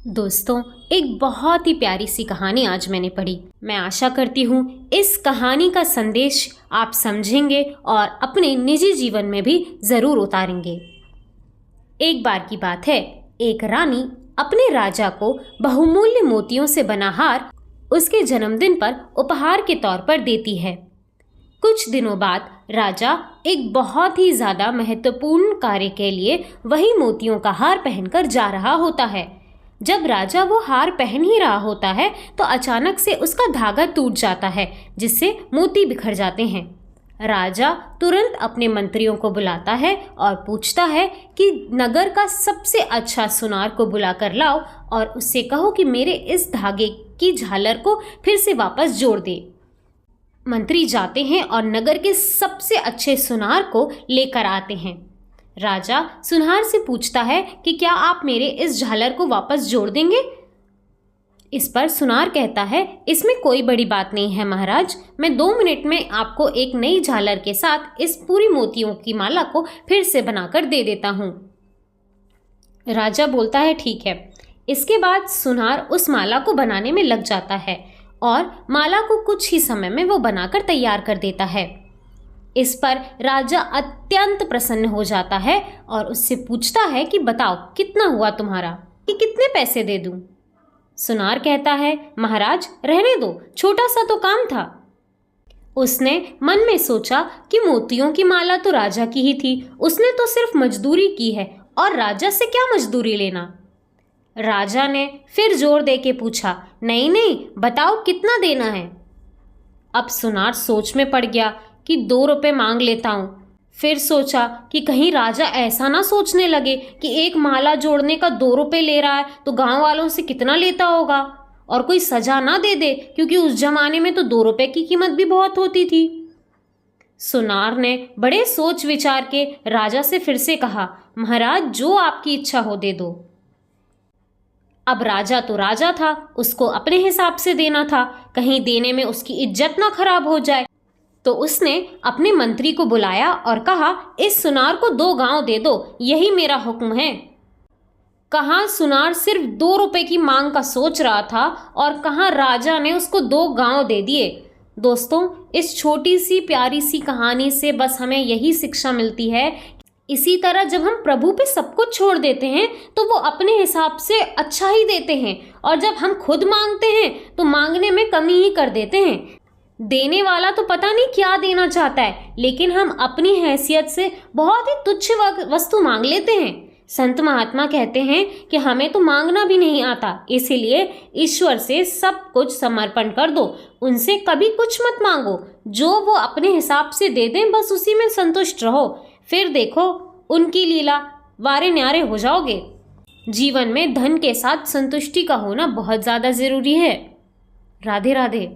दोस्तों, एक बहुत ही प्यारी सी कहानी आज मैंने पढ़ी। मैं आशा करती हूँ इस कहानी का संदेश आप समझेंगे और अपने निजी जीवन में भी ज़रूर उतारेंगे। एक बार की बात है, एक रानी अपने राजा को बहुमूल्य मोतियों से बना हार उसके जन्मदिन पर उपहार के तौर पर देती है। कुछ दिनों बाद राजा एक बहुत ही ज़्यादा महत्वपूर्ण कार्य के लिए वही मोतियों का हार पहनकर जा रहा होता है। जब राजा वो हार पहन ही रहा होता है तो अचानक से उसका धागा टूट जाता है, जिससे मोती बिखर जाते हैं। राजा तुरंत अपने मंत्रियों को बुलाता है और पूछता है कि नगर का सबसे अच्छा सुनार को बुलाकर लाओ और उससे कहो कि मेरे इस धागे की झालर को फिर से वापस जोड़ दे। मंत्री जाते हैं और नगर के सबसे अच्छे सुनार को लेकर आते हैं। राजा सुनार से पूछता है कि क्या आप मेरे इस झालर को वापस जोड़ देंगे। इस पर सुनार कहता है, इसमें कोई बड़ी बात नहीं है महाराज, मैं 2 मिनट में आपको एक नई झालर के साथ इस पूरी मोतियों की माला को फिर से बनाकर दे देता हूँ। राजा बोलता है ठीक है। इसके बाद सुनार उस माला को बनाने में लग जाता है और माला को कुछ ही समय में वो बनाकर तैयार कर देता है। इस पर राजा अत्यंत प्रसन्न हो जाता है और उससे पूछता है कि बताओ कितना हुआ तुम्हारा, कि कितने पैसे दे दूं। सुनार कहता है, महाराज रहने दो, छोटा सा तो काम था। उसने मन में सोचा कि मोतियों की माला तो राजा की ही थी, उसने तो सिर्फ मजदूरी की है और राजा से क्या मजदूरी लेना। राजा ने फिर जोर दे के पूछा, नहीं नहीं, बताओ कितना देना है। अब सुनार सोच में पड़ गया कि 2 रुपए मांग लेता हूँ। फिर सोचा कि कहीं राजा ऐसा ना सोचने लगे कि एक माला जोड़ने का 2 रुपए ले रहा है तो गांव वालों से कितना लेता होगा, और कोई सजा ना दे दे, क्योंकि उस जमाने में तो 2 रुपए की कीमत भी बहुत होती थी। सुनार ने बड़े सोच विचार के राजा से फिर से कहा, महाराज जो आपकी इच्छा हो दे दो। अब राजा तो राजा था, उसको अपने हिसाब से देना था, कहीं देने में उसकी इज्जत ना खराब हो जाए। तो उसने अपने मंत्री को बुलाया और कहा, इस सुनार को 2 गांव दे दो, यही मेरा हुक्म है। कहाँ सुनार सिर्फ 2 रुपए की मांग का सोच रहा था और कहाँ राजा ने उसको 2 गांव दे दिए। दोस्तों, इस छोटी सी प्यारी सी कहानी से बस हमें यही शिक्षा मिलती है, इसी तरह जब हम प्रभु पे सब कुछ छोड़ देते हैं तो वो अपने हिसाब से अच्छा ही देते हैं, और जब हम खुद मांगते हैं तो मांगने में कमी ही कर देते हैं। देने वाला तो पता नहीं क्या देना चाहता है, लेकिन हम अपनी हैसियत से बहुत ही तुच्छ वस्तु मांग लेते हैं। संत महात्मा कहते हैं कि हमें तो मांगना भी नहीं आता, इसीलिए ईश्वर से सब कुछ समर्पण कर दो, उनसे कभी कुछ मत मांगो, जो वो अपने हिसाब से दे दें बस उसी में संतुष्ट रहो। फिर देखो उनकी लीला, वारे न्यारे हो जाओगे। जीवन में धन के साथ संतुष्टि का होना बहुत ज़्यादा ज़रूरी है। राधे राधे।